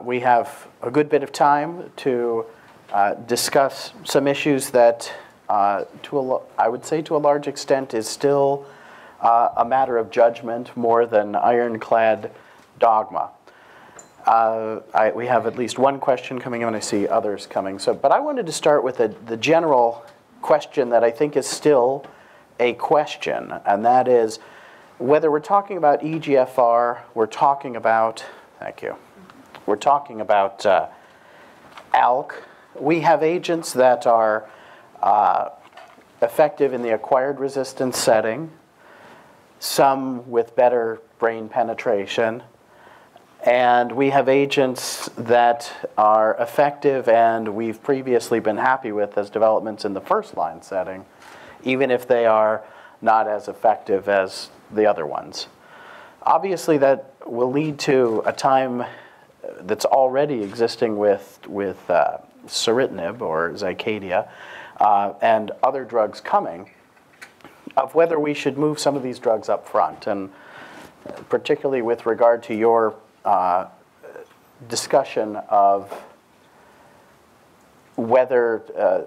We have a good bit of time to discuss some issues that, I would say to a large extent, is still a matter of judgment more than ironclad dogma. We have at least one question coming in, and I see others coming. But I wanted to start with the general question that I think is still a question, and that is whether we're talking about EGFR, we're talking about, thank you, we're talking about ALK. We have agents that are effective in the acquired resistance setting, some with better brain penetration, and we have agents that are effective and we've previously been happy with as developments in the first-line setting, even if they are not as effective as the other ones. Obviously, that will lead to a time that's already existing with ceritinib or Zycadia and other drugs coming, of whether we should move some of these drugs up front, and particularly with regard to your discussion of whether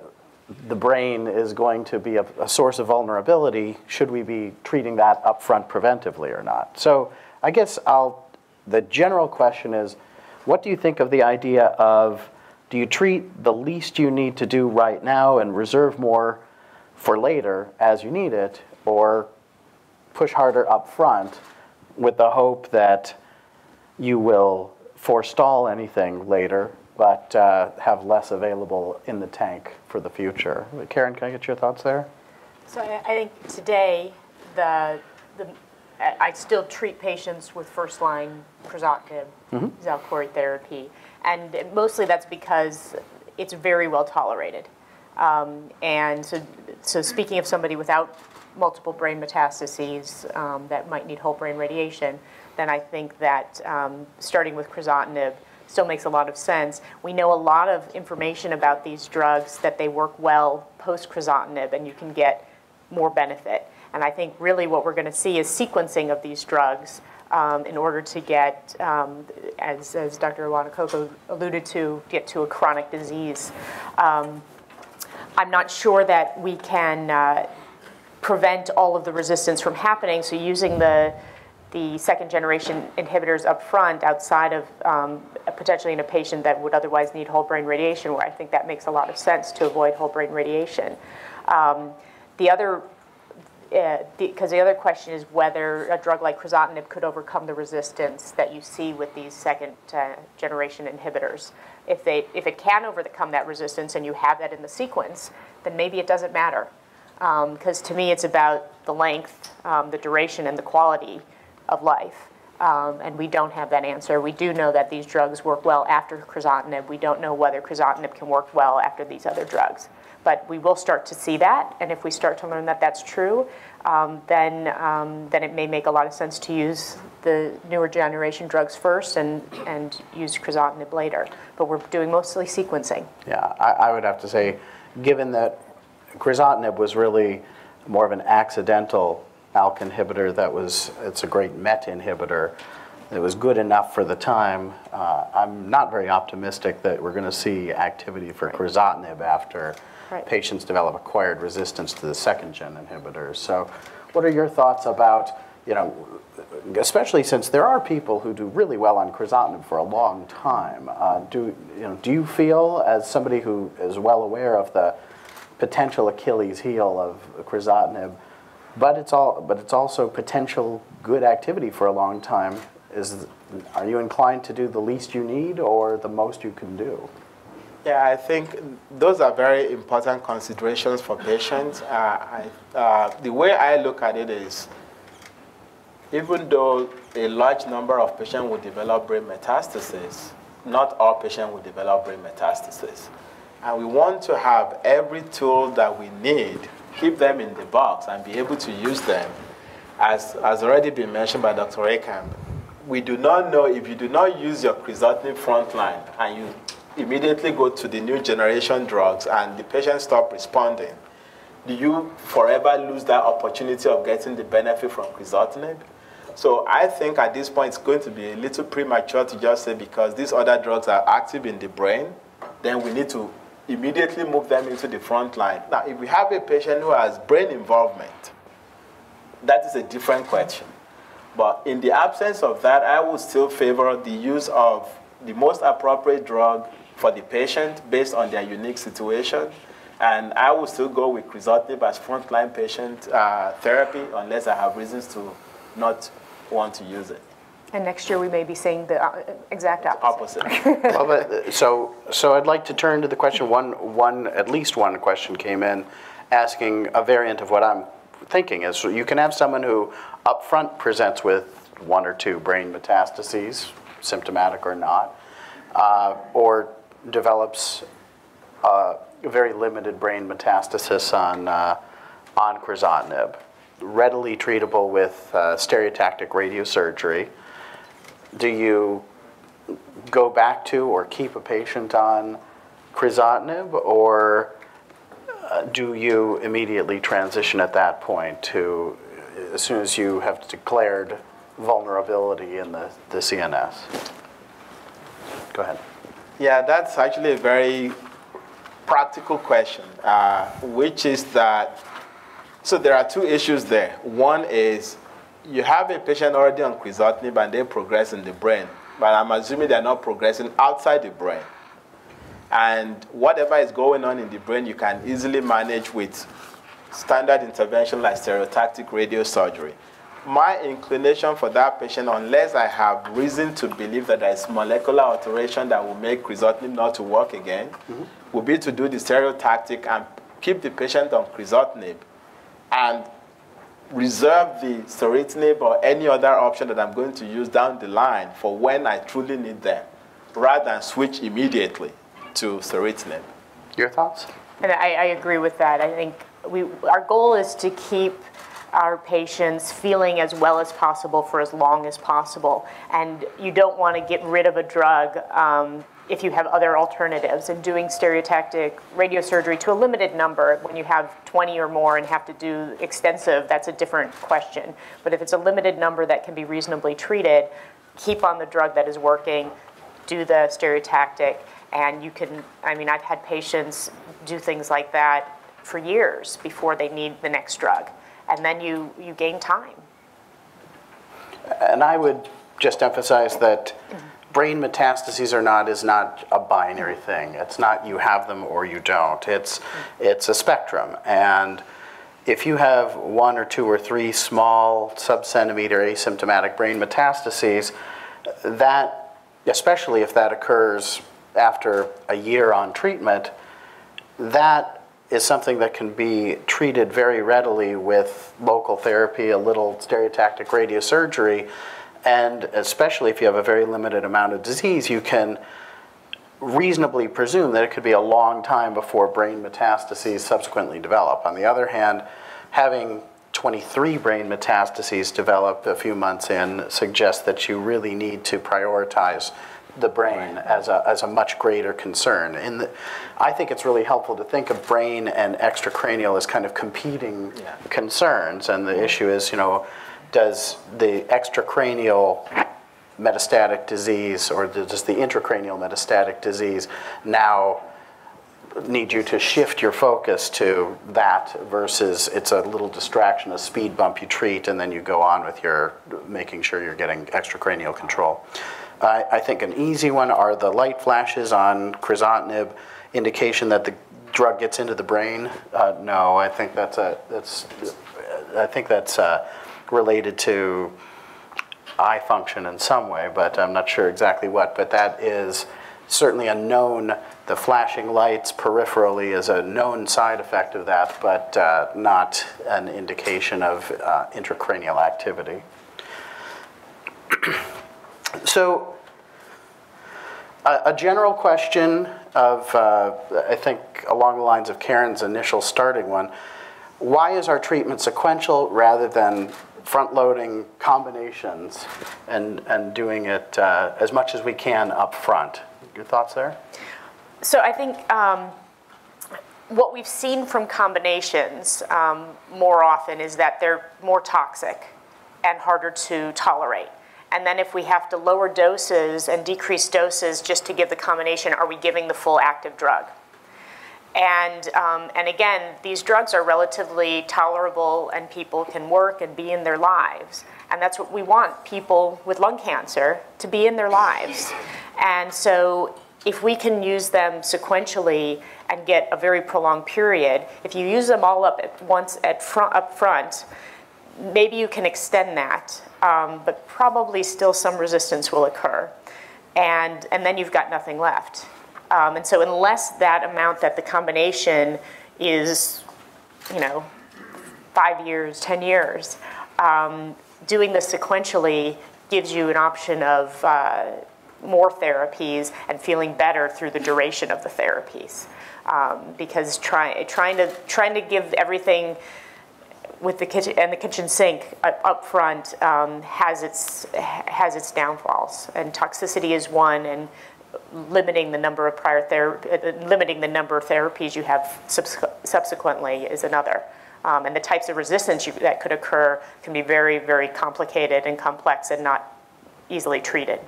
the brain is going to be a source of vulnerability, should we be treating that up front preventively or not? So I guess the general question is, what do you think of the idea of, do you treat the least you need to do right now and reserve more for later as you need it, or push harder up front with the hope that you will forestall anything later, but have less available in the tank for the future? Karen, can I get your thoughts there? So I think today, I still treat patients with first-line crizotinib, Xalkori therapy, and mostly that's because it's very well tolerated. And so speaking of somebody without multiple brain metastases that might need whole brain radiation, then I think that starting with crizotinib still makes a lot of sense. We know a lot of information about these drugs, that they work well post-crizotinib and you can get more benefit. And I think really what we're going to see is sequencing of these drugs in order to get, as Dr. Owonikoko alluded to, get to a chronic disease. I'm not sure that we can prevent all of the resistance from happening, so using the second-generation inhibitors up front outside of potentially in a patient that would otherwise need whole brain radiation, where I think that makes a lot of sense to avoid whole brain radiation. Because the other question is whether a drug like crizotinib could overcome the resistance that you see with these second-generation inhibitors. If it can overcome that resistance and you have that in the sequence, then maybe it doesn't matter. Because to me, it's about the length, the duration, and the quality of life. And we don't have that answer. We do know that these drugs work well after crizotinib. We don't know whether crizotinib can work well after these other drugs. But we will start to see that, and if we start to learn that that's true, then it may make a lot of sense to use the newer generation drugs first and use crizotinib later. But we're doing mostly sequencing. Yeah, I would have to say, given that crizotinib was really more of an accidental ALK inhibitor it's a great MET inhibitor, it was good enough for the time. I'm not very optimistic that we're going to see activity for crizotinib after patients develop acquired resistance to the second-gen inhibitors. So what are your thoughts about, especially since there are people who do really well on crizotinib for a long time. Do you feel, as somebody who is well aware of the potential Achilles heel of crizotinib, but it's also potential good activity for a long time, are you inclined to do the least you need or the most you can do? Yeah, I think those are very important considerations for patients. The way I look at it is, even though a large number of patients will develop brain metastasis, not all patients will develop brain metastasis. And we want to have every tool that we need, keep them in the box and be able to use them. As already been mentioned by Dr. Reckamp, we do not know if you do not use your crizotinib frontline and you immediately go to the new generation drugs and the patient stop responding, do you forever lose that opportunity of getting the benefit from crizotinib? So I think at this point it's going to be a little premature to just say because these other drugs are active in the brain, then we need to immediately move them into the front line. Now, if we have a patient who has brain involvement, that is a different question. But in the absence of that, I would still favor the use of the most appropriate drug for the patient based on their unique situation. And I will still go with crizotinib as frontline patient therapy unless I have reasons to not want to use it. And next year we may be saying the exact opposite. Well, but, so I'd like to turn to the question. At least one question came in asking a variant of what I'm thinking is you can have someone who up front presents with 1 or 2 brain metastases, symptomatic or not, or develops very limited brain metastasis on crizotinib, readily treatable with stereotactic radiosurgery. Do you go back to or keep a patient on crizotinib, or do you immediately transition at that point to, as soon as you have declared vulnerability in the CNS? Go ahead. Yeah, that's actually a very practical question, which is that, so there are 2 issues there. One is you have a patient already on crizotinib and they progress in the brain, but I'm assuming they're not progressing outside the brain. And whatever is going on in the brain, you can easily manage with standard intervention like stereotactic radiosurgery. My inclination for that patient, unless I have reason to believe that there is molecular alteration that will make crizotinib not to work again, would be to do the stereotactic and keep the patient on crizotinib and reserve the serotinib or any other option that I'm going to use down the line for when I truly need them, rather than switch immediately to serotinib. Your thoughts? And I agree with that. I think our goal is to keep our patients feeling as well as possible for as long as possible. And you don't want to get rid of a drug if you have other alternatives. And doing stereotactic radiosurgery to a limited number, when you have 20 or more and have to do extensive, that's a different question. But if it's a limited number that can be reasonably treated, keep on the drug that is working, do the stereotactic, and you can, I mean, I've had patients do things like that for years before they need the next drug. And then you gain time. And I would just emphasize that brain metastases or not is not a binary thing. It's not you have them or you don't. It's a spectrum. And if you have 1 or 2 or 3 small sub-centimeter asymptomatic brain metastases, that, especially if that occurs after a year on treatment, that is something that can be treated very readily with local therapy, a little stereotactic radiosurgery, and especially if you have a very limited amount of disease, you can reasonably presume that it could be a long time before brain metastases subsequently develop. On the other hand, having 23 brain metastases develop a few months in suggests that you really need to prioritize the brain as a much greater concern. I think it's really helpful to think of brain and extracranial as kind of competing concerns, and the issue is, you know, does the extracranial metastatic disease or does the intracranial metastatic disease now need you to shift your focus to that versus it's a little distraction, a speed bump you treat, and then you go on with your making sure you're getting extracranial control. I think an easy one are the light flashes on crizotinib, indication that the drug gets into the brain. No, I think that's related to eye function in some way, but I'm not sure exactly what. But that is certainly a known. The flashing lights peripherally is a known side effect of that, but not an indication of intracranial activity. So a general question of, I think along the lines of Karen's initial starting one, why is our treatment sequential rather than front-loading combinations and doing it as much as we can up front? Your thoughts there? So I think what we've seen from combinations more often is that they're more toxic. and harder to tolerate. And then if we have to lower doses and decrease doses just to give the combination, are we giving the full active drug? And again, these drugs are relatively tolerable and people can work and be in their lives. And that's what we want people with lung cancer to be in their lives. And so if we can use them sequentially and get a very prolonged period, if you use them all up at once up front, maybe you can extend that, but probably still some resistance will occur. And then you've got nothing left. And so unless that amount that the combination is, 5 years, 10 years, doing this sequentially gives you an option of more therapies and feeling better through the duration of the therapies. Because trying to give everything with the kitchen sink up front has its downfalls, and toxicity is one, and limiting the number of therapies you have subsequently is another. And the types of resistance that could occur can be very, very complicated and complex and not easily treated.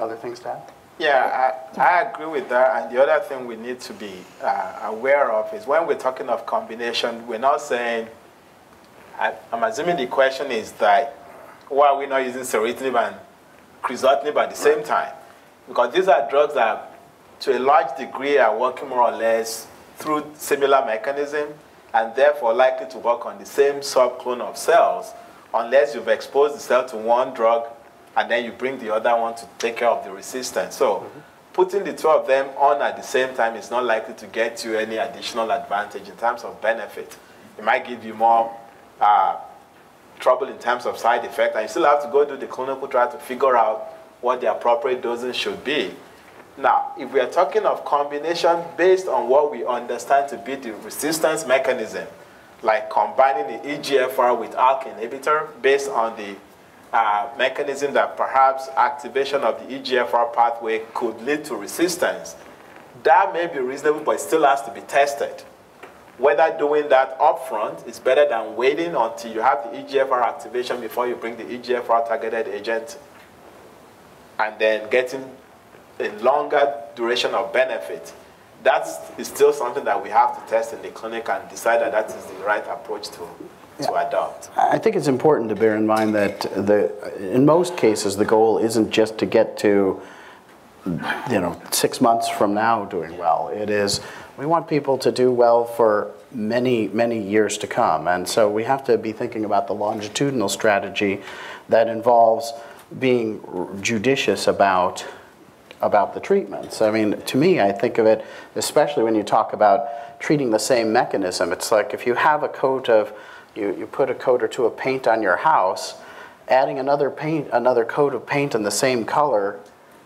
Other things to add? Yeah, I agree with that. And the other thing we need to be aware of is when we're talking of combination, we're not saying, I'm assuming the question is that why are we not using serotinib and crizotinib at the same time? Because these are drugs that, to a large degree, are working more or less through similar mechanism and therefore likely to work on the same subclone of cells unless you've exposed the cell to one drug and then you bring the other one to take care of the resistance. So putting the two of them on at the same time is not likely to get you any additional advantage in terms of benefit. It might give you more trouble in terms of side effect, and you still have to go do the clinical trial to figure out what the appropriate dosing should be. Now, if we are talking of combination based on what we understand to be the resistance mechanism, like combining the EGFR with ALK inhibitor based on the mechanism that perhaps activation of the EGFR pathway could lead to resistance, that may be reasonable, but it still has to be tested. Whether doing that upfront is better than waiting until you have the EGFR activation before you bring the EGFR targeted agent and then getting a longer duration of benefit. That is still something that we have to test in the clinic and decide that that is the right approach to adopt. I think it's important to bear in mind that in most cases the goal isn't just to get to 6 months from now doing well. It is, we want people to do well for many, many years to come. And so we have to be thinking about the longitudinal strategy that involves being judicious about the treatments. I mean, to me, I think of it, especially when you talk about treating the same mechanism, it's like if you have a coat of, you put a coat or two of paint on your house, adding another coat of paint in the same color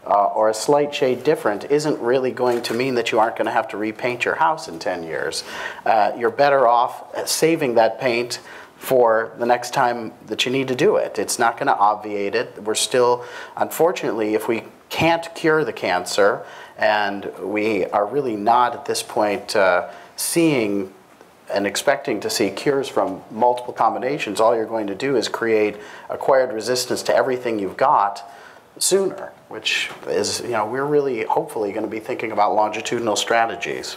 or a slight shade different isn't really going to mean that you aren't going to have to repaint your house in 10 years. You're better off saving that paint for the next time that you need to do it. It's not going to obviate it. We're still, unfortunately, if we can't cure the cancer, and we are really not at this point seeing and expecting to see cures from multiple combinations, all you're going to do is create acquired resistance to everything you've got sooner, which is, we're really hopefully going to be thinking about longitudinal strategies.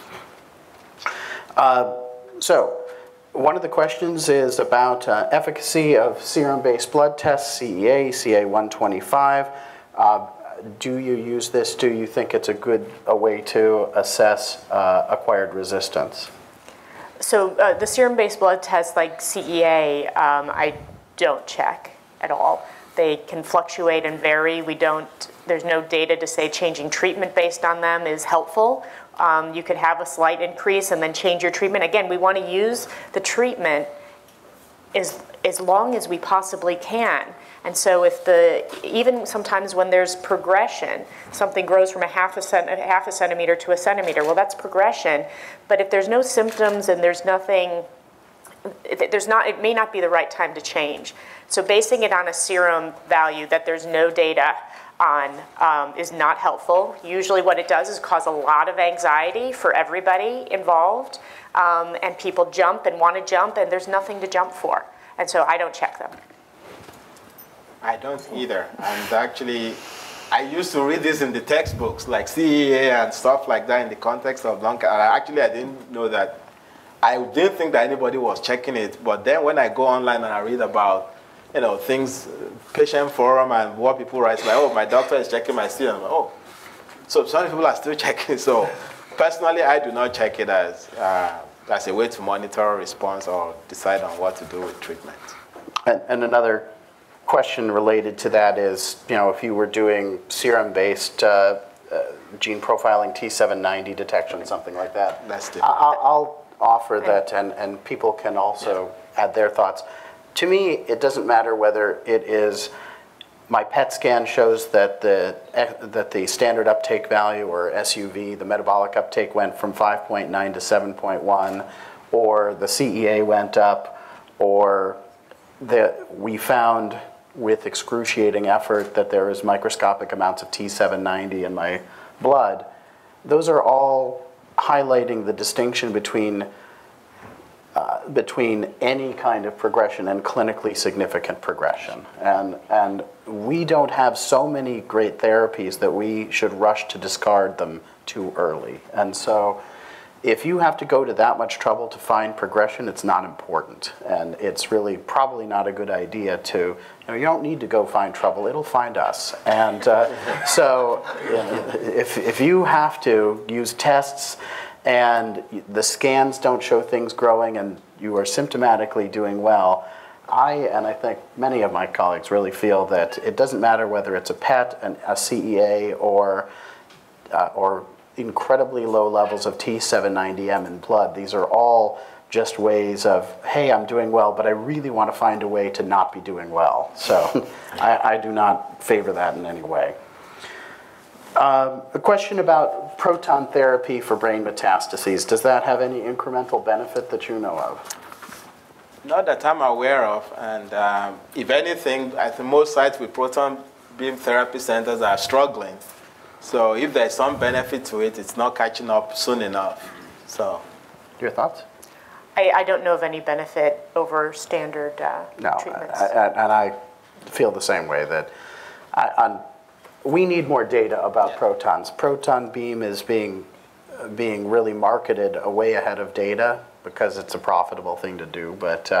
So one of the questions is about efficacy of serum-based blood tests, CEA, CA-125. Do you use this? Do you think it's a way to assess acquired resistance? So the serum-based blood tests like CEA, I don't check at all. They can fluctuate and vary. There's no data to say changing treatment based on them is helpful. You could have a slight increase and then change your treatment. Again, we want to use the treatment as long as we possibly can. And so even sometimes when there's progression, something grows from a half a centimeter to a centimeter, well, that's progression. But if there's no symptoms and there's nothing, it may not be the right time to change. So basing it on a serum value that there's no data on is not helpful. Usually what it does is cause a lot of anxiety for everybody involved, and people jump and want to jump, and there's nothing to jump for. And so I don't check them. I don't either. And actually, I used to read this in the textbooks, like CEA and stuff like that in the context of lung cancer. Actually, I didn't know that. I didn't think that anybody was checking it. But then when I go online and I read about, things, patient forum and what people write, like, oh, my doctor is checking my CEA. I'm like, oh. So some people are still checking. So personally, I do not check it as a way to monitor response or decide on what to do with treatment. And another question related to that is, if you were doing serum-based gene profiling T790 detection, something like that. That's different. I'll offer that, and people can also add their thoughts. To me, it doesn't matter whether it is my PET scan shows that the standard uptake value, or SUV, the metabolic uptake, went from 5.9 to 7.1, or the CEA went up, or that we found with excruciating effort that there is microscopic amounts of T790 in my blood. Those are all highlighting the distinction between any kind of progression and clinically significant progression. And we don't have so many great therapies that we should rush to discard them too early. And so if you have to go to that much trouble to find progression, it's not important. And it's really probably not a good idea to, you don't need to go find trouble, it'll find us. And so if you have to use tests and the scans don't show things growing and you are symptomatically doing well, I think many of my colleagues really feel that it doesn't matter whether it's a PET, a CEA, or incredibly low levels of T790M in blood. These are all just ways of, hey, I'm doing well, but I really want to find a way to not be doing well. So I do not favor that in any way. A question about proton therapy for brain metastases. Does that have any incremental benefit that you know of? Not that I'm aware of. And if anything, I think most sites with proton beam therapy centers are struggling. So if there's some benefit to it, it's not catching up soon enough. So, your thoughts? I don't know of any benefit over standard treatments. And I feel the same way, that we need more data about protons. Proton beam is being really marketed way ahead of data because it's a profitable thing to do, but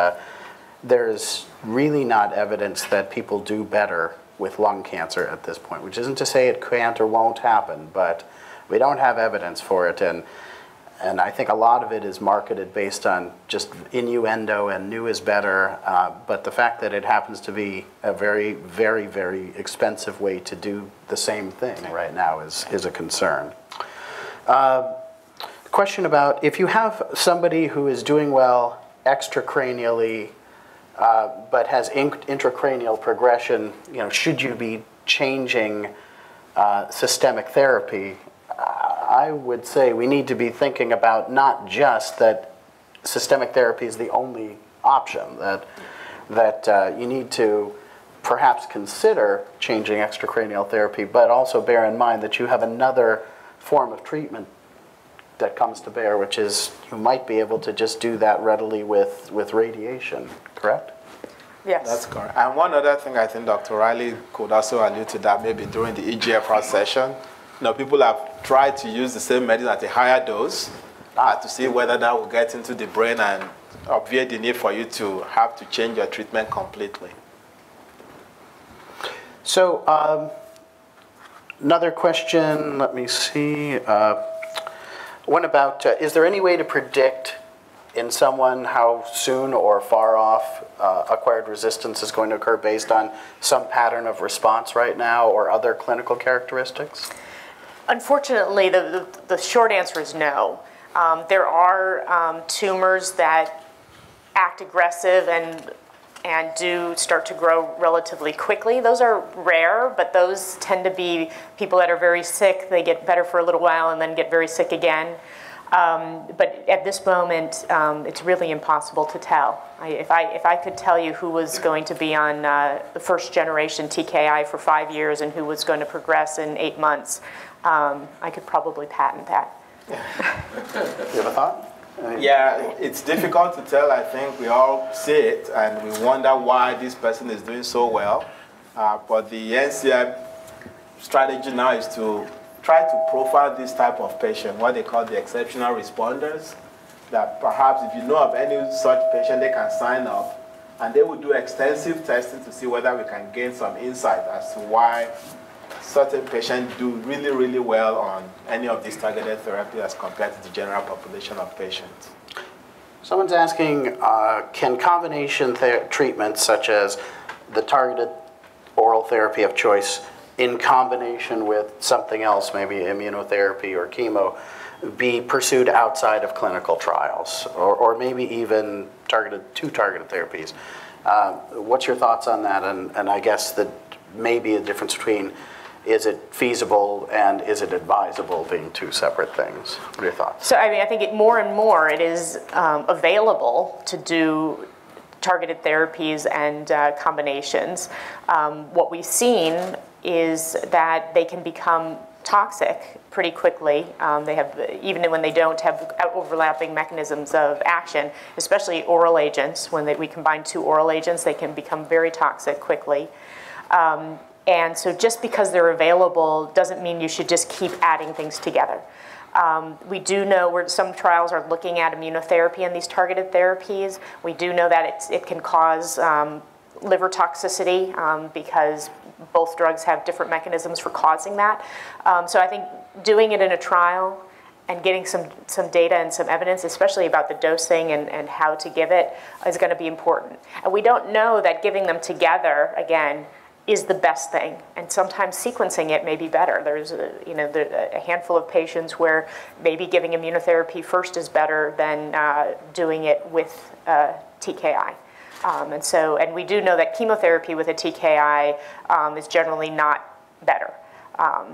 there's really not evidence that people do better with lung cancer at this point, which isn't to say it can't or won't happen, but we don't have evidence for it. And I think a lot of it is marketed based on just innuendo and new is better, but the fact that it happens to be a very, very, very expensive way to do the same thing right now is a concern. Question about, if you have somebody who is doing well extracranially, but has intracranial progression, should you be changing systemic therapy? I would say we need to be thinking about not just that systemic therapy is the only option, that you need to perhaps consider changing extracranial therapy, but also bear in mind that you have another form of treatment that comes to bear, which is you might be able to just do that readily with radiation, correct? Yes. That's correct. And one other thing I think Dr. Riley could also allude to that maybe during the EGFR session. People have tried to use the same medicine at a higher dose to see whether that will get into the brain and obviate the need for you to have to change your treatment completely. So another question, let me see. What about, is there any way to predict in someone how soon or far off acquired resistance is going to occur based on some pattern of response right now or other clinical characteristics? Unfortunately, the short answer is no. There are tumors that act aggressive and do start to grow relatively quickly. Those are rare, but those tend to be people that are very sick. They get better for a little while and then get very sick again. But at this moment, it's really impossible to tell. If I could tell you who was going to be on the first generation TKI for 5 years and who was going to progress in 8 months, I could probably patent that. You have a thought? Yeah, it's difficult to tell. I think we all see it and we wonder why this person is doing so well. But the NCI strategy now is to try to profile this type of patient, what they call the exceptional responders, that perhaps if you know of any such patient, they can sign up, and they will do extensive testing to see whether we can gain some insight as to why certain patients do really, really well on any of these targeted therapies as compared to the general population of patients. Someone's asking, can combination treatments such as the targeted oral therapy of choice in combination with something else, maybe immunotherapy or chemo, be pursued outside of clinical trials, or maybe even two targeted therapies? What's your thoughts on that? And I guess that maybe a difference between is it feasible and is it advisable being two separate things? What are your thoughts? So I mean, I think more and more it is available to do targeted therapies and combinations. What we've seen is that they can become toxic pretty quickly. They have, even when they don't have overlapping mechanisms of action, especially oral agents. When we combine two oral agents, they can become very toxic quickly. And so just because they're available doesn't mean you should just keep adding things together. We do know where some trials are looking at immunotherapy and these targeted therapies. We do know that it can cause liver toxicity because both drugs have different mechanisms for causing that. So I think doing it in a trial and getting some data and some evidence, especially about the dosing and how to give it, is going to be important. And we don't know that giving them together, again, is the best thing, and sometimes sequencing it may be better. There's a handful of patients where maybe giving immunotherapy first is better than doing it with TKI. And we do know that chemotherapy with a TKI is generally not better.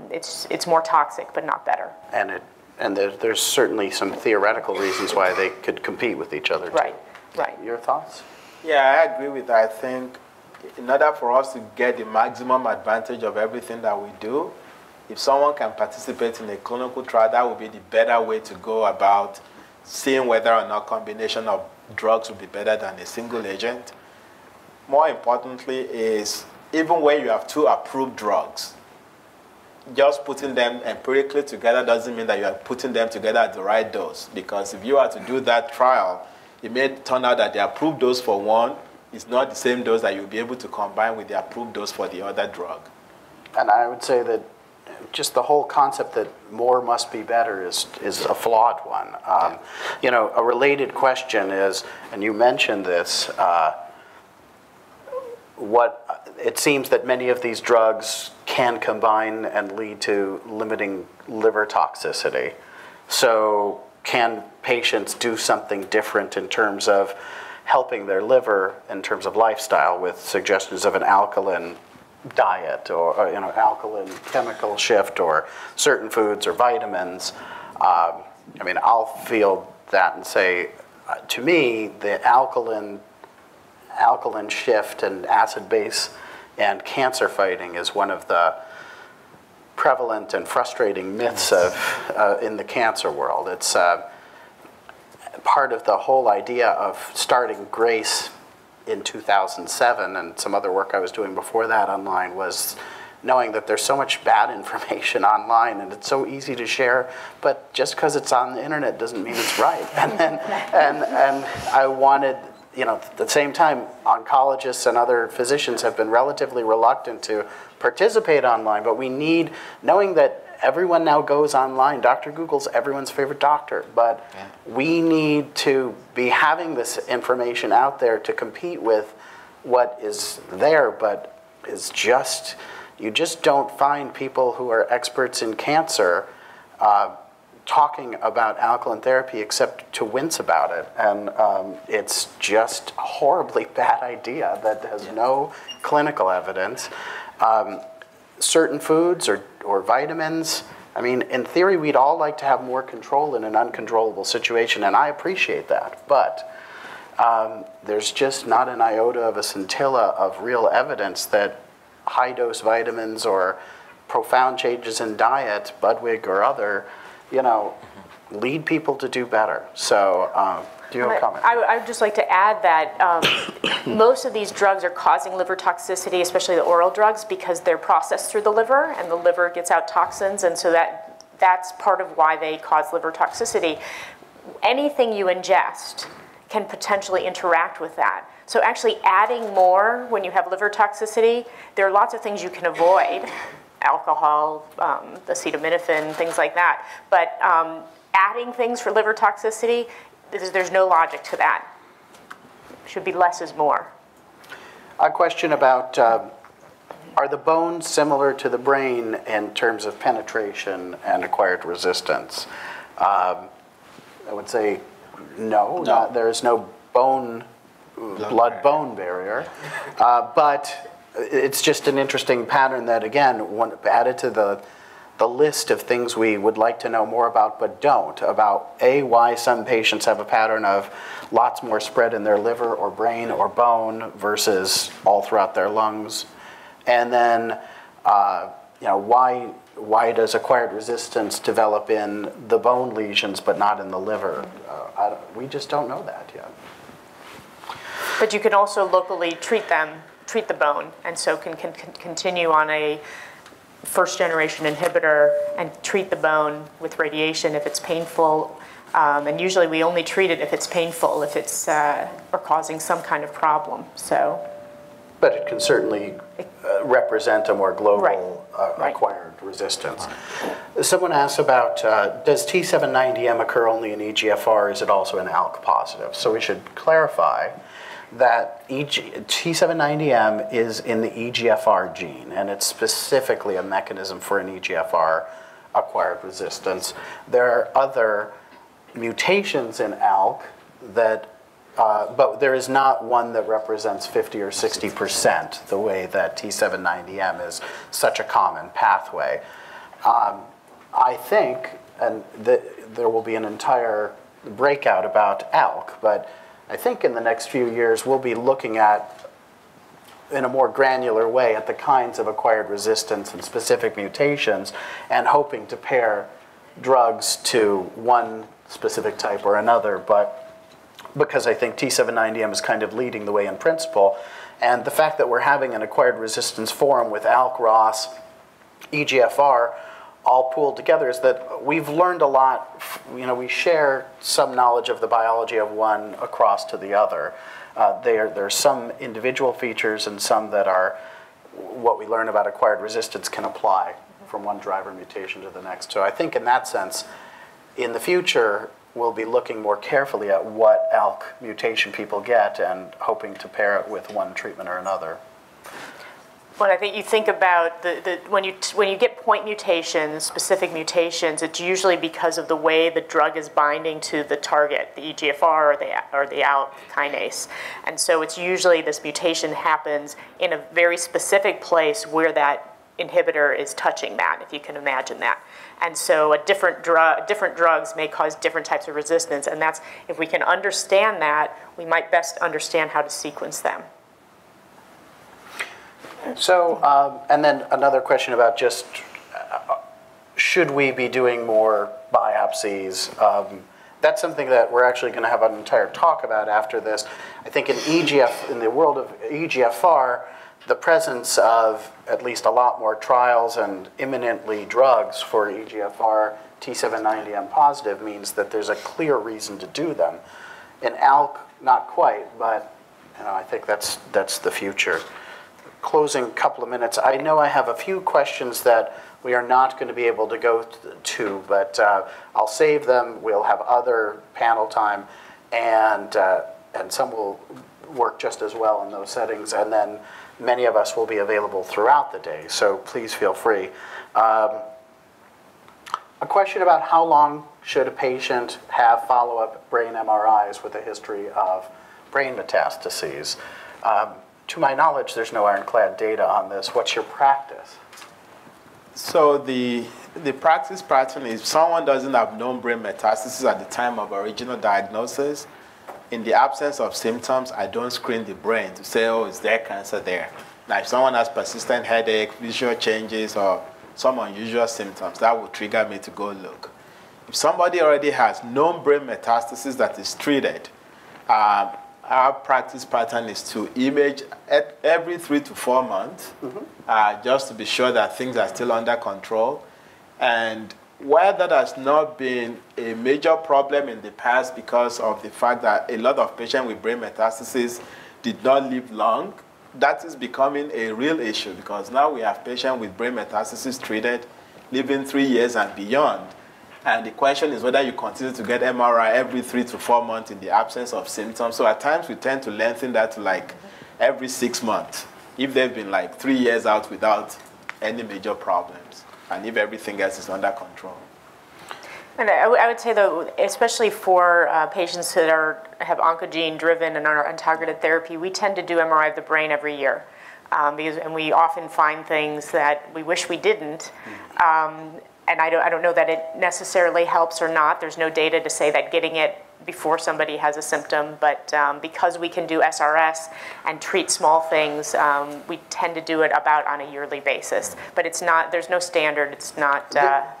It's more toxic, but not better. And there's certainly some theoretical reasons why they could compete with each other too. Right. Your thoughts? Yeah, I agree with that. I think in order for us to get the maximum advantage of everything that we do, if someone can participate in a clinical trial, that would be the better way to go about seeing whether or not combination of drugs would be better than a single agent. More importantly is, even when you have two approved drugs, just putting them empirically together doesn't mean that you are putting them together at the right dose. Because if you are to do that trial, it may turn out that the approved dose for one is not the same dose that you'll be able to combine with the approved dose for the other drug. And I would say that just the whole concept that more must be better is a flawed one. A related question is, and you mentioned this, it seems that many of these drugs can combine and lead to limiting liver toxicity. So can patients do something different in terms of helping their liver in terms of lifestyle with suggestions of an alkaline diet or alkaline chemical shift or certain foods or vitamins? I'll field that and say, to me, the alkaline shift and acid base and cancer fighting is one of the prevalent and frustrating myths in the cancer world. It's part of the whole idea of starting GRACE in 2007 and some other work I was doing before that online was knowing that there's so much bad information online and it's so easy to share, but just because it's on the internet doesn't mean it's right. And I wanted, at the same time, oncologists and other physicians have been relatively reluctant to participate online, but we need, knowing that everyone now goes online. Dr. Google's everyone's favorite doctor, but we need to be having this information out there to compete with what is there, but is just, you just don't find people who are experts in cancer talking about alkaline therapy except to wince about it. And it's just a horribly bad idea that has no clinical evidence. Certain foods or vitamins, in theory, we'd all like to have more control in an uncontrollable situation, and I appreciate that. But there's just not an iota of a scintilla of real evidence that high-dose vitamins or profound changes in diet, Budwig or other, lead people to do better. So Do you have a comment? I would just like to add that most of these drugs are causing liver toxicity, especially the oral drugs, because they're processed through the liver, and the liver gets out toxins, and so that's part of why they cause liver toxicity. Anything you ingest can potentially interact with that. So actually adding more when you have liver toxicity, there are lots of things you can avoid, alcohol, acetaminophen, things like that. But adding things for liver toxicity, there's no logic to that. Should be less is more. A question about, are the bones similar to the brain in terms of penetration and acquired resistance? I would say no. There is no blood-bone barrier. But it's just an interesting pattern that, again, added to the list of things we would like to know more about but don't, about why some patients have a pattern of lots more spread in their liver or brain or bone versus all throughout their lungs. And then, why does acquired resistance develop in the bone lesions but not in the liver? We just don't know that yet. But you can also locally treat the bone, and so can continue on a first-generation inhibitor and treat the bone with radiation if it's painful. And usually we only treat it if it's painful, if it's or causing some kind of problem. So. But it can certainly represent a more global Right. acquired resistance. Someone asks about, does T790M occur only in EGFR, or is it also in ALK positive? So we should clarify that T790M is in the EGFR gene, and it's specifically a mechanism for an EGFR acquired resistance. There are other mutations in ALK that but there is not one that represents 50 or 60% the way that T790M is such a common pathway. I think, and there will be an entire breakout about ALK, but I think in the next few years we'll be looking at, in a more granular way, at the kinds of acquired resistance and specific mutations, and hoping to pair drugs to one specific type or another, but because I think T790M is kind of leading the way in principle. And the fact that we're having an acquired resistance forum with ALK, ROS, EGFR, all pooled together is that we've learned a lot. We share some knowledge of the biology of one across to the other. There are some individual features and some that are what we learn about acquired resistance can apply from one driver mutation to the next. So I think in that sense, in the future, we'll be looking more carefully at what ALK mutation people get and hoping to pair it with one treatment or another. But I think you think about when you get point mutations, specific mutations, it's usually because of the way the drug is binding to the target, the EGFR or the ALK kinase. And so it's usually this mutation happens in a very specific place where that inhibitor is touching that, if you can imagine that. And so different drugs may cause different types of resistance, and that's, if we can understand that, we might best understand how to sequence them. So, and then another question about just, should we be doing more biopsies? That's something that we're actually going to have an entire talk about after this. I think in the world of EGFR, the presence of at least a lot more trials and imminently drugs for EGFR T790M positive means that there's a clear reason to do them. In ALK, not quite, but I think that's the future. Closing couple of minutes. I know I have a few questions that we are not going to be able to go to, but I'll save them. We'll have other panel time, and some will work just as well in those settings, and then many of us will be available throughout the day, so please feel free. A question about how long should a patient have follow-up brain MRIs with a history of brain metastases? To my knowledge, there's no ironclad data on this. What's your practice? So the practice pattern is, if someone doesn't have known brain metastasis at the time of original diagnosis, in the absence of symptoms, I don't screen the brain to say, oh, is there cancer there? Now, if someone has persistent headache, visual changes, or some unusual symptoms, that would trigger me to go look. If somebody already has known brain metastasis that is treated, our practice pattern is to image every 3 to 4 months, just to be sure that things are still under control. And while that has not been a major problem in the past because of the fact that a lot of patients with brain metastases did not live long, that is becoming a real issue because now we have patients with brain metastases treated, living 3 years and beyond. And the question is whether you continue to get MRI every 3 to 4 months in the absence of symptoms. So at times we tend to lengthen that to like every 6 months if they've been like 3 years out without any major problems and if everything else is under control. And I would say, though, especially for patients that have oncogene-driven and are on targeted therapy, we tend to do MRI of the brain every year. And we often find things that we wish we didn't. And I don't know that it necessarily helps or not. There's no data to say that getting it before somebody has a symptom, but because we can do SRS and treat small things, we tend to do it about on a yearly basis. But it's not, there's no standard, it's not...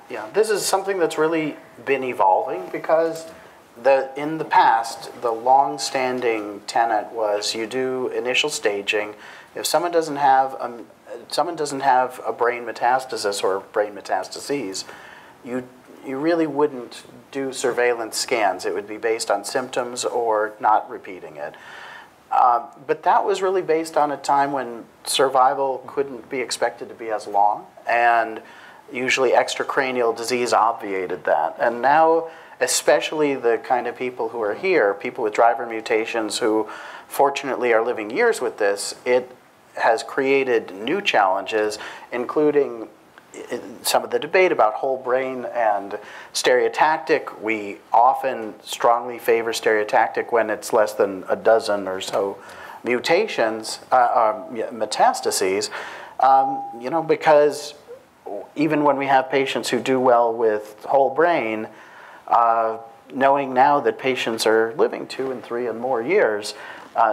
Yeah, this is something that's really been evolving because in the past, the long-standing tenet was you do initial staging. If someone doesn't have a brain metastasis or brain metastases, you really wouldn't do surveillance scans. It would be based on symptoms or not repeating it. But that was really based on a time when survival couldn't be expected to be as long, and usually extracranial disease obviated that. And now, especially the kind of people who are here, people with driver mutations who fortunately are living years with this, it has created new challenges, including some of the debate about whole brain and stereotactic. We often strongly favor stereotactic when it's less than a dozen or so mutations, metastases, because even when we have patients who do well with whole brain, knowing now that patients are living 2 and 3 and more years,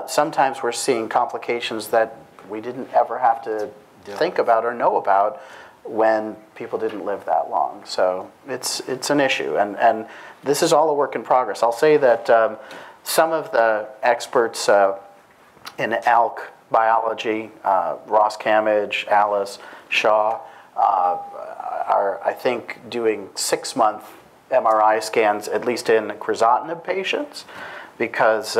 sometimes we're seeing complications that we didn't ever have to think about or know about when people didn't live that long. So it's an issue, and this is all a work in progress. I'll say that some of the experts in ALK biology, Ross Camage, Alice Shaw, are, I think, doing 6-month MRI scans, at least in crizotinib patients, because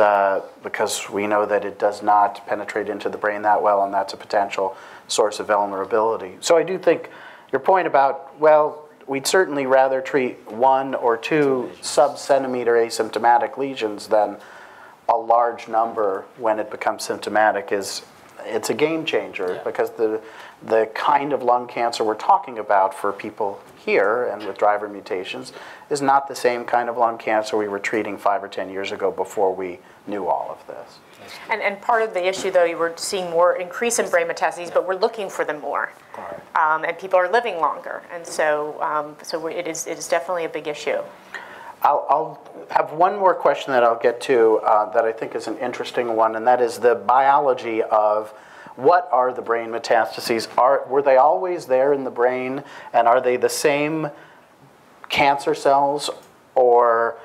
we know that it does not penetrate into the brain that well, and that's a potential source of vulnerability. So I do think your point about, well, we'd certainly rather treat 1 or 2 sub-centimeter asymptomatic lesions than a large number when it becomes symptomatic it's a game changer, because the kind of lung cancer we're talking about for people here and with driver mutations is not the same kind of lung cancer we were treating 5 or 10 years ago before we knew all of this. And part of the issue, though, you were seeing more increase in brain metastases, but we're looking for them more. And people are living longer. And so, it is definitely a big issue. I'll have one more question that I'll get to that I think is an interesting one, and that is the biology of what are the brain metastases? Were they always there in the brain, and are they the same cancer cells, or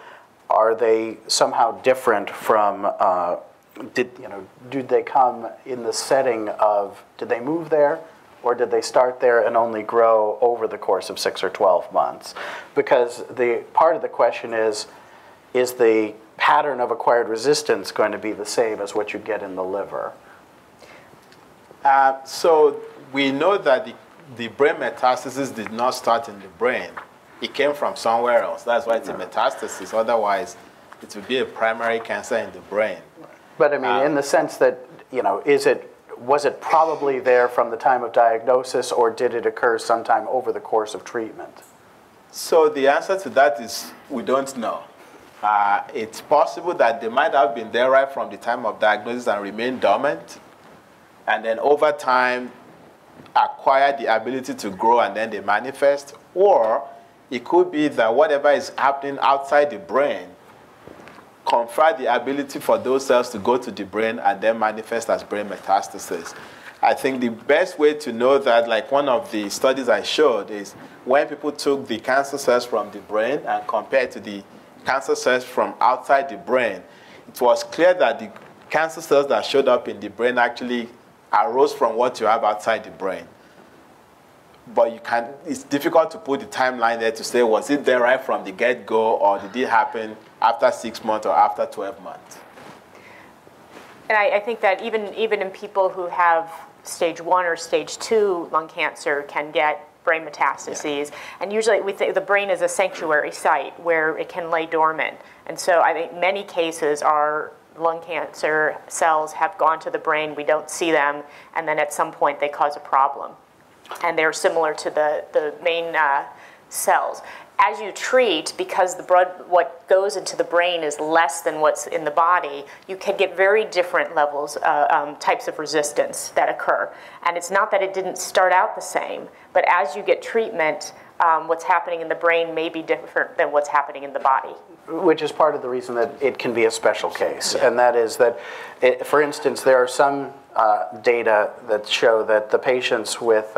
are they somehow different from, did they come in the setting of, did they move there? Or did they start there and only grow over the course of 6 or 12 months? Because the part of the question is the pattern of acquired resistance going to be the same as what you get in the liver? So we know that the brain metastasis did not start in the brain. It came from somewhere else. That's why it's a metastasis. Otherwise, it would be a primary cancer in the brain. But I mean, in the sense that, was it probably there from the time of diagnosis, or did it occur sometime over the course of treatment? So the answer to that is we don't know. It's possible that they might have been there right from the time of diagnosis and remain dormant, and then over time acquire the ability to grow and then they manifest. Or it could be that whatever is happening outside the brain confer the ability for those cells to go to the brain and then manifest as brain metastasis. I think the best way to know that, like one of the studies I showed, is when people took the cancer cells from the brain and compared to the cancer cells from outside the brain, it was clear that the cancer cells that showed up in the brain actually arose from what you have outside the brain. But it's difficult to put the timeline there to say, was it there right from the get-go, or did it happen after 6 months or after 12 months? And I think that even in people who have stage 1 or stage 2 lung cancer can get brain metastases. Yeah. And usually we think the brain is a sanctuary site where it can lay dormant. And so I think many cases our lung cancer cells have gone to the brain, we don't see them, and then at some point they cause a problem. And they're similar to the main cells. As you treat, because what goes into the brain is less than what's in the body, you can get very different levels, types of resistance that occur. And it's not that it didn't start out the same, but as you get treatment, what's happening in the brain may be different than what's happening in the body. Which is part of the reason that it can be a special case. And that is that, for instance, there are some data that show that the patients with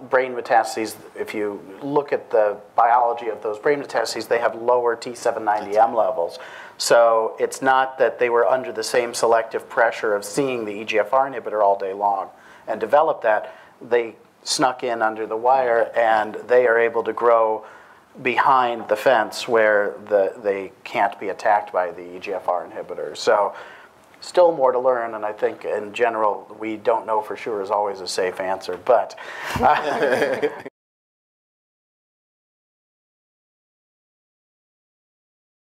brain metastases, if you look at the biology of those brain metastases, they have lower T790M levels. So it's not that they were under the same selective pressure of seeing the EGFR inhibitor all day long and develop that. They snuck in under the wire, and they are able to grow behind the fence where they can't be attacked by the EGFR inhibitor. So still more to learn, and I think in general we don't know for sure is always a safe answer, but